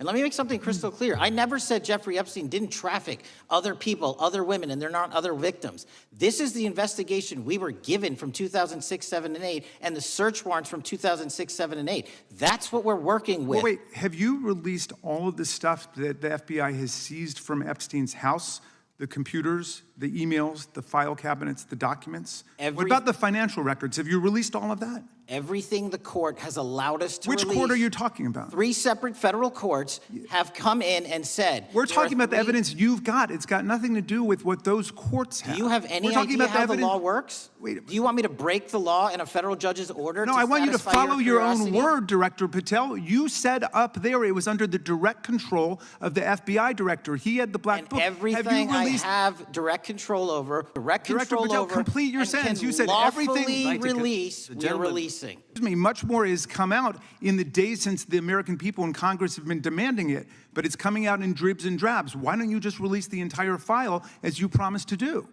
And let me make something crystal clear. I never said Jeffrey Epstein didn't traffic other people, other women, and they're not other victims. This is the investigation we were given from 2006, 7, and 8, and the search warrants from 2006, 7, and 8. That's what we're working with. Well, wait, have you released all of the stuff that the FBI has seized from Epstein's house? The computers, the emails, the file cabinets, the documents? What about the financial records? Have you released all of that? Everything the court has allowed us to release. Which court are you talking about? 3 separate federal courts have come in and said... We're talking about the evidence you've got. It's got nothing to do with what those courts have. Do you have any idea how the law works? Wait, do you want me to break the law in a federal judge's order? No, I want you to follow your own word, Director Patel. You said up there it was under the direct control of the FBI director. He had the black book. Everything I have direct control over, Director Patel, complete your sentence. You said everything. We're releasing. Much more has come out in the days since the American people and Congress have been demanding it, but it's coming out in dribs and drabs. Why don't you just release the entire file as you promised to do?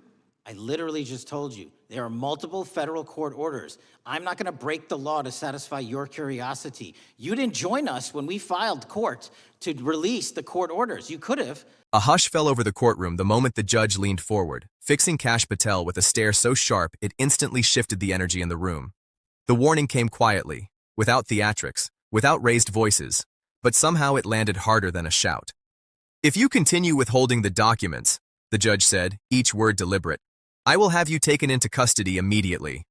I literally just told you, there are multiple federal court orders. I'm not going to break the law to satisfy your curiosity. You didn't join us when we filed court to release the court orders. You could have. A hush fell over the courtroom the moment the judge leaned forward, fixing Kash Patel with a stare so sharp it instantly shifted the energy in the room. The warning came quietly, without theatrics, without raised voices, but somehow it landed harder than a shout. "If you continue withholding the documents," the judge said, each word deliberate, "I will have you taken into custody immediately."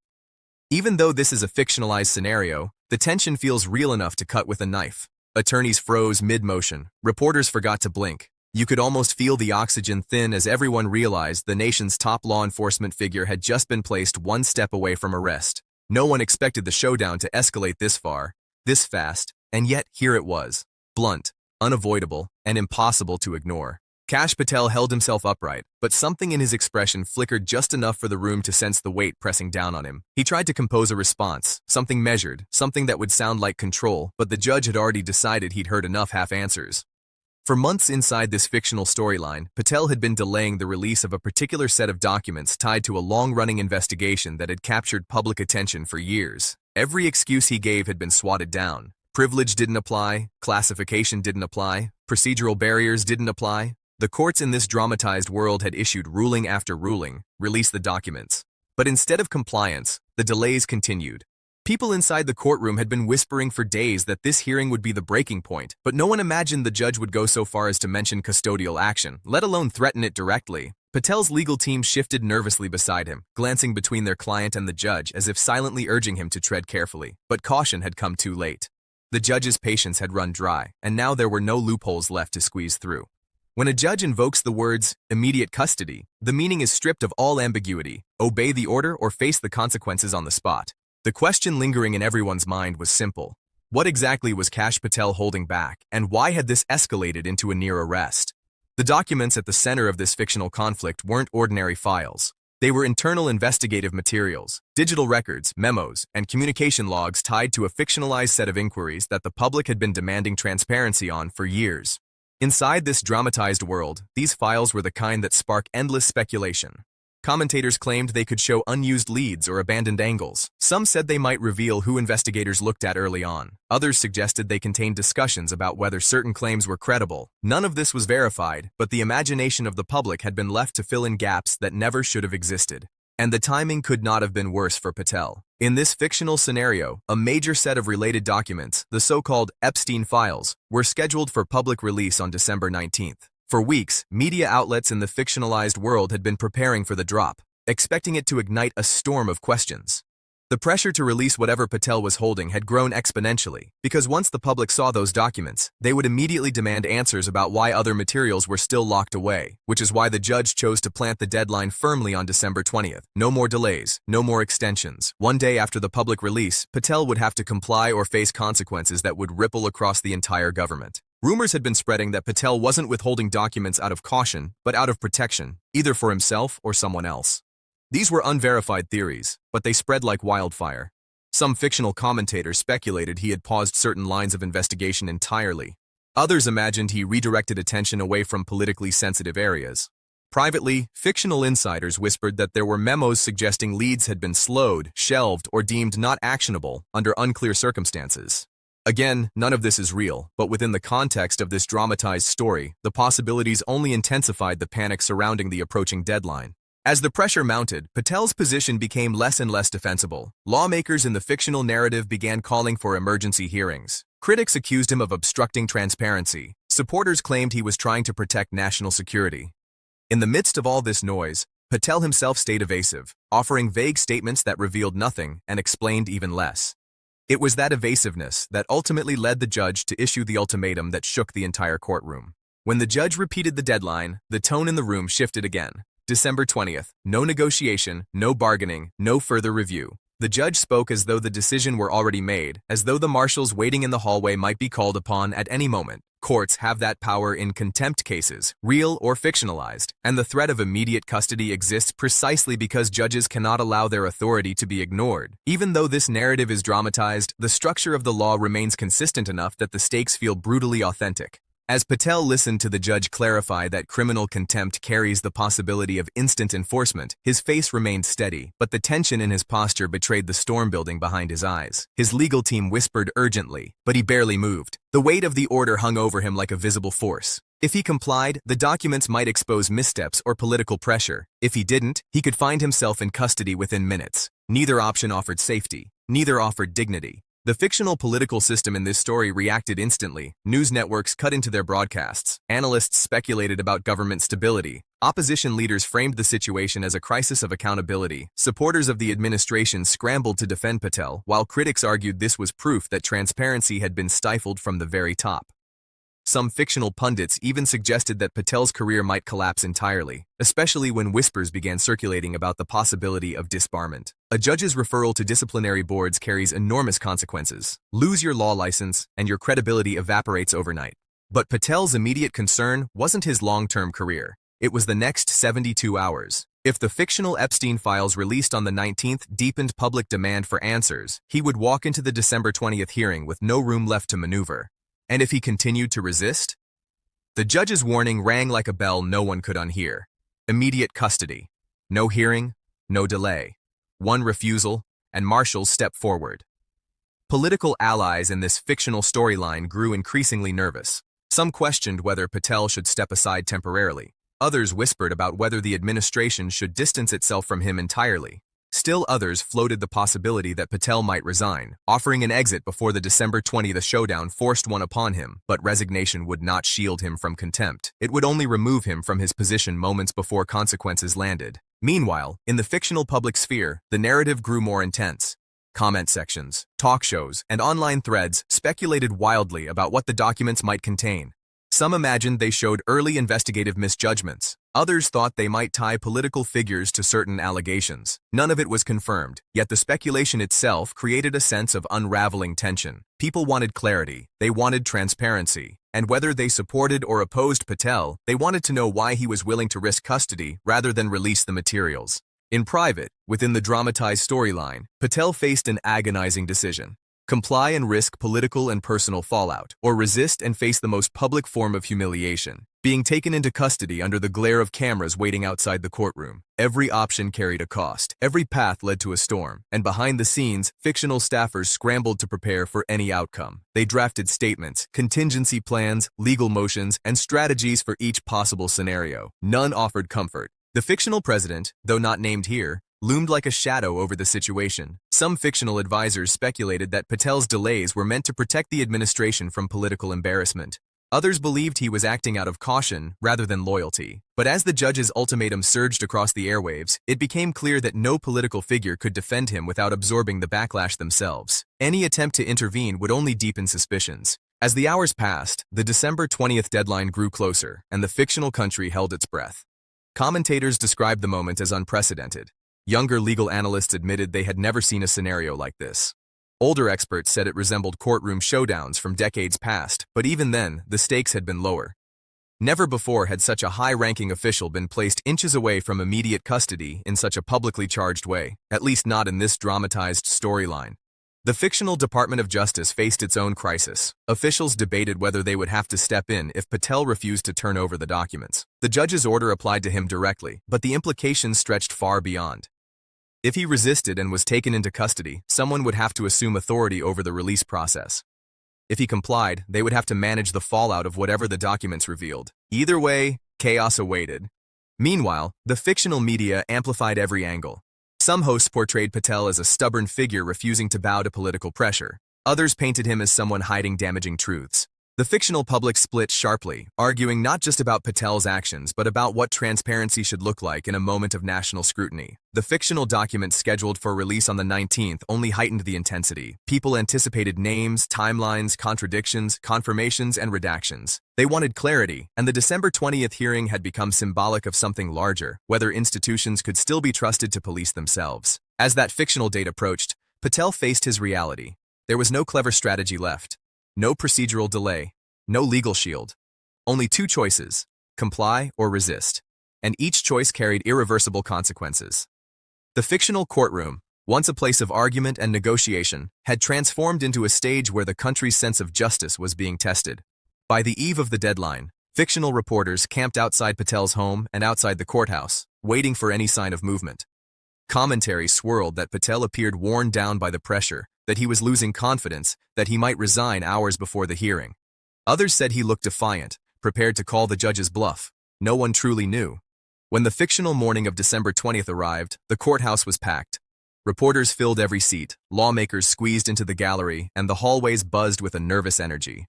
Even though this is a fictionalized scenario, the tension feels real enough to cut with a knife. Attorneys froze mid-motion. Reporters forgot to blink. You could almost feel the oxygen thin as everyone realized the nation's top law enforcement figure had just been placed one step away from arrest. No one expected the showdown to escalate this far, this fast, and yet here it was. Blunt, unavoidable, and impossible to ignore. Kash Patel held himself upright, but something in his expression flickered just enough for the room to sense the weight pressing down on him. He tried to compose a response, something measured, something that would sound like control, but the judge had already decided he'd heard enough half-answers. For months inside this fictional storyline, Patel had been delaying the release of a particular set of documents tied to a long-running investigation that had captured public attention for years. Every excuse he gave had been swatted down. Privilege didn't apply, classification didn't apply, procedural barriers didn't apply. The courts in this dramatized world had issued ruling after ruling, release the documents. But instead of compliance, the delays continued. People inside the courtroom had been whispering for days that this hearing would be the breaking point, but no one imagined the judge would go so far as to mention custodial action, let alone threaten it directly. Patel's legal team shifted nervously beside him, glancing between their client and the judge as if silently urging him to tread carefully. But caution had come too late. The judge's patience had run dry, and now there were no loopholes left to squeeze through. When a judge invokes the words, immediate custody, the meaning is stripped of all ambiguity. Obey the order or face the consequences on the spot. The question lingering in everyone's mind was simple. What exactly was Kash Patel holding back, and why had this escalated into a near arrest? The documents at the center of this fictional conflict weren't ordinary files. They were internal investigative materials, digital records, memos, and communication logs tied to a fictionalized set of inquiries that the public had been demanding transparency on for years. Inside this dramatized world, these files were the kind that spark endless speculation. Commentators claimed they could show unused leads or abandoned angles. Some said they might reveal who investigators looked at early on. Others suggested they contained discussions about whether certain claims were credible. None of this was verified, but the imagination of the public had been left to fill in gaps that never should have existed. And the timing could not have been worse for Patel. In this fictional scenario, a major set of related documents, the so-called Epstein files, were scheduled for public release on December 19th. For weeks, media outlets in the fictionalized world had been preparing for the drop, expecting it to ignite a storm of questions. The pressure to release whatever Patel was holding had grown exponentially, because once the public saw those documents, they would immediately demand answers about why other materials were still locked away, which is why the judge chose to plant the deadline firmly on December 20th. No more delays, no more extensions. One day after the public release, Patel would have to comply or face consequences that would ripple across the entire government. Rumors had been spreading that Patel wasn't withholding documents out of caution, but out of protection, either for himself or someone else. These were unverified theories, but they spread like wildfire. Some fictional commentators speculated he had paused certain lines of investigation entirely. Others imagined he redirected attention away from politically sensitive areas. Privately, fictional insiders whispered that there were memos suggesting leads had been slowed, shelved, or deemed not actionable under unclear circumstances. Again, none of this is real, but within the context of this dramatized story, the possibilities only intensified the panic surrounding the approaching deadline. As the pressure mounted, Patel's position became less and less defensible. Lawmakers in the fictional narrative began calling for emergency hearings. Critics accused him of obstructing transparency. Supporters claimed he was trying to protect national security. In the midst of all this noise, Patel himself stayed evasive, offering vague statements that revealed nothing and explained even less. It was that evasiveness that ultimately led the judge to issue the ultimatum that shook the entire courtroom. When the judge repeated the deadline, the tone in the room shifted again. December 20th, no negotiation, no bargaining, no further review. The judge spoke as though the decision were already made, as though the marshals waiting in the hallway might be called upon at any moment. Courts have that power in contempt cases, real or fictionalized, and the threat of immediate custody exists precisely because judges cannot allow their authority to be ignored. Even though this narrative is dramatized, the structure of the law remains consistent enough that the stakes feel brutally authentic. As Patel listened to the judge clarify that criminal contempt carries the possibility of instant enforcement, his face remained steady, but the tension in his posture betrayed the storm building behind his eyes. His legal team whispered urgently, but he barely moved. The weight of the order hung over him like a visible force. If he complied, the documents might expose missteps or political pressure. If he didn't, he could find himself in custody within minutes. Neither option offered safety. Neither offered dignity. The fictional political system in this story reacted instantly. News networks cut into their broadcasts. Analysts speculated about government stability. Opposition leaders framed the situation as a crisis of accountability. Supporters of the administration scrambled to defend Patel, while critics argued this was proof that transparency had been stifled from the very top. Some fictional pundits even suggested that Patel's career might collapse entirely, especially when whispers began circulating about the possibility of disbarment. A judge's referral to disciplinary boards carries enormous consequences. Lose your law license, and your credibility evaporates overnight. But Patel's immediate concern wasn't his long-term career. It was the next 72 hours. If the fictional Epstein files released on the 19th deepened public demand for answers, he would walk into the December 20th hearing with no room left to maneuver. And if he continued to resist? The judge's warning rang like a bell no one could unhear. Immediate custody. No hearing, no delay. One refusal, and marshals stepped forward. Political allies in this fictional storyline grew increasingly nervous. Some questioned whether Patel should step aside temporarily. Others whispered about whether the administration should distance itself from him entirely. Still others floated the possibility that Patel might resign, offering an exit before the December 20th showdown forced one upon him, but resignation would not shield him from contempt. It would only remove him from his position moments before consequences landed. Meanwhile, in the fictional public sphere, the narrative grew more intense. Comment sections, talk shows, and online threads speculated wildly about what the documents might contain. Some imagined they showed early investigative misjudgments. Others thought they might tie political figures to certain allegations. None of it was confirmed, yet the speculation itself created a sense of unraveling tension. People wanted clarity, they wanted transparency, and whether they supported or opposed Patel, they wanted to know why he was willing to risk custody rather than release the materials. In private, within the dramatized storyline, Patel faced an agonizing decision. Comply and risk political and personal fallout, or resist and face the most public form of humiliation, being taken into custody under the glare of cameras waiting outside the courtroom. Every option carried a cost, every path led to a storm, and behind the scenes, fictional staffers scrambled to prepare for any outcome. They drafted statements, contingency plans, legal motions, and strategies for each possible scenario. None offered comfort. The fictional president, though not named here, loomed like a shadow over the situation. Some fictional advisors speculated that Patel's delays were meant to protect the administration from political embarrassment. Others believed he was acting out of caution rather than loyalty. But as the judge's ultimatum surged across the airwaves, it became clear that no political figure could defend him without absorbing the backlash themselves. Any attempt to intervene would only deepen suspicions. As the hours passed, the December 20th deadline grew closer, and the fictional country held its breath. Commentators described the moment as unprecedented. Younger legal analysts admitted they had never seen a scenario like this. Older experts said it resembled courtroom showdowns from decades past, but even then, the stakes had been lower. Never before had such a high-ranking official been placed inches away from immediate custody in such a publicly charged way, at least not in this dramatized storyline. The fictional Department of Justice faced its own crisis. Officials debated whether they would have to step in if Patel refused to turn over the documents. The judge's order applied to him directly, but the implications stretched far beyond. If he resisted and was taken into custody, someone would have to assume authority over the release process. If he complied, they would have to manage the fallout of whatever the documents revealed. Either way, chaos awaited. Meanwhile, the fictional media amplified every angle. Some hosts portrayed Patel as a stubborn figure refusing to bow to political pressure. Others painted him as someone hiding damaging truths. The fictional public split sharply, arguing not just about Patel's actions, but about what transparency should look like in a moment of national scrutiny. The fictional documents scheduled for release on the 19th only heightened the intensity. People anticipated names, timelines, contradictions, confirmations, and redactions. They wanted clarity, and the December 20th hearing had become symbolic of something larger, whether institutions could still be trusted to police themselves. As that fictional date approached, Patel faced his reality. There was no clever strategy left. No procedural delay, no legal shield. Only two choices, comply or resist. And each choice carried irreversible consequences. The fictional courtroom, once a place of argument and negotiation, had transformed into a stage where the country's sense of justice was being tested. By the eve of the deadline, fictional reporters camped outside Patel's home and outside the courthouse, waiting for any sign of movement. Commentary swirled that Patel appeared worn down by the pressure, that he was losing confidence, that he might resign hours before the hearing. Others said he looked defiant, prepared to call the judge's bluff. No one truly knew. When the fictional morning of December 20th arrived, the courthouse was packed. Reporters filled every seat, lawmakers squeezed into the gallery, and the hallways buzzed with a nervous energy.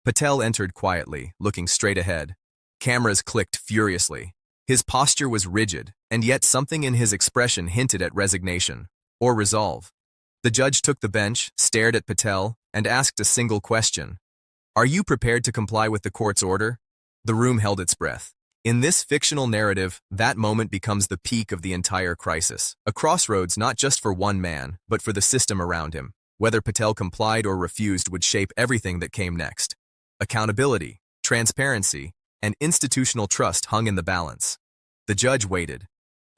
Patel entered quietly, looking straight ahead. Cameras clicked furiously. His posture was rigid, and yet something in his expression hinted at resignation or resolve. The judge took the bench, stared at Patel, and asked a single question. "Are you prepared to comply with the court's order?" The room held its breath. In this fictional narrative, that moment becomes the peak of the entire crisis. A crossroads not just for one man, but for the system around him. Whether Patel complied or refused would shape everything that came next. Accountability, transparency, and institutional trust hung in the balance. The judge waited.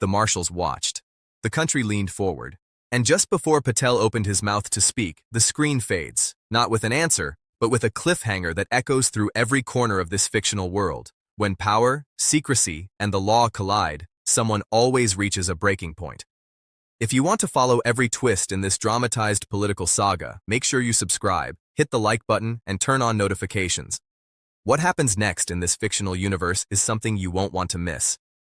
The marshals watched. The country leaned forward. And just before Patel opened his mouth to speak, the screen fades, not with an answer, but with a cliffhanger that echoes through every corner of this fictional world. When power, secrecy, and the law collide, someone always reaches a breaking point. If you want to follow every twist in this dramatized political saga, make sure you subscribe, hit the like button, and turn on notifications. What happens next in this fictional universe is something you won't want to miss.